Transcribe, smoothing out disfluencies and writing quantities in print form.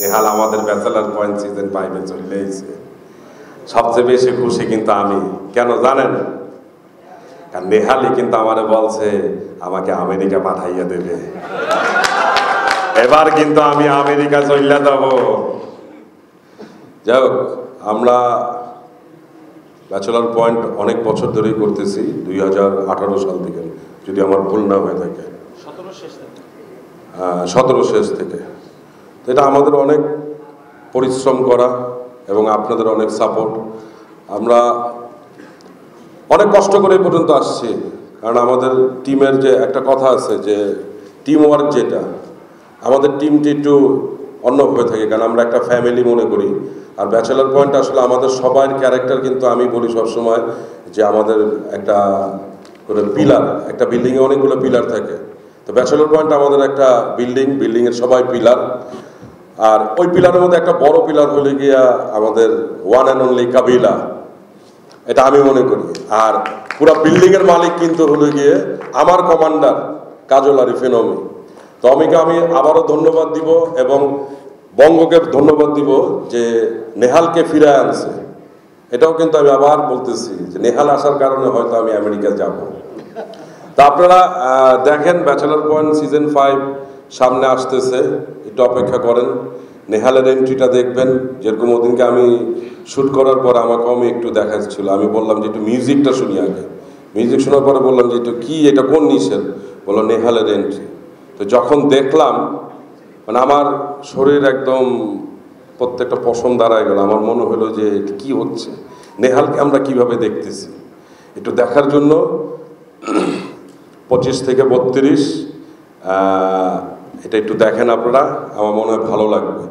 নেহাল আমাদের bachelor point season 5-এ চলে এসেছে। সবচেয়ে বেশি খুশি কিন্তু আমি, কেন জানেন? কারণ নেহালই কিন্তু আমারে বলছে আমাকে আমেরিকা পাঠাইয়া দেবে। এবার কিন্তু আমি আমেরিকা চলে যাব। যাই হোক, আমরা ব্যাচেলার পয়েন্ট অনেক বছর ধরেই করতেছি, 2018 সাল থেকে, যদি আমার ভুল না হয়ে থাকে, 17 শেষ থেকে। তো এটা আমাদের অনেক পরিশ্রম করা এবং আপনাদের অনেক সাপোর্ট। আমরা অনেক কষ্ট করে পর্যন্ত আসছি, কারণ আমাদের টিমের যে একটা কথা আছে যে টিম ওয়ার্ক, যেটা আমাদের টিমটি একটু অন্যভাবে থাকে, কারণ আমরা একটা ফ্যামিলি মনে করি। আর ব্যাচেলার পয়েন্ট আসলে আমাদের সবার ক্যারেক্টার, কিন্তু আমি বলি সবসময় যে আমাদের একটা করে পিলার, একটা বিল্ডিংয়ে অনেকগুলো পিলার থাকে। তো ব্যাচেলার পয়েন্ট আমাদের একটা বিল্ডিংয়ের সবাই পিলার। আর ওই পিলারের মধ্যে একটা বড় পিলার হলে গিয়া আমাদের ওয়ান অ্যান্ড অনলি কাবিলা, এটা আমি মনে করি। আর পুরা বিল্ডিংয়ের মালিক কিন্তু হলে গিয়ে আমার কমান্ডার কাজল আরিফিন অমি। তো অমিকে আমি আবারও ধন্যবাদ দিব এবং বঙ্গকে ধন্যবাদ দিব যে নেহালকে ফিরে আনছে। এটাও কিন্তু আমি আবার বলতেছি যে নেহাল আসার কারণে হয়তো আমি আমেরিকা যাব। তা আপনারা দেখেন, ব্যাচেলার পয়েন্ট সিজন 5 সামনে আসতেছে, একটু অপেক্ষা করেন। নেহালের এন্ট্রিটা দেখবেন, যেরকম ওদিনকে আমি শ্যুট করার পর আমাকে আমি একটু দেখাচ্ছিল, আমি বললাম যে একটু মিউজিকটা শুনি আগে। মিউজিক শোনার পরে বললাম যে একটু কি, এটা কোন নিশেন? বললো নেহালের এন্ট্রি। তো যখন দেখলাম, মানে আমার শরীর একদম প্রত্যেকটা পশম দাঁড়ায় গেল। আমার মনে হলো যে কি হচ্ছে, নেহালকে আমরা কিভাবে দেখতেছি। একটু দেখার জন্য 25 থেকে 32 এটা একটু দেখেন আপনারা, আমার মনে হয় ভালো লাগবে।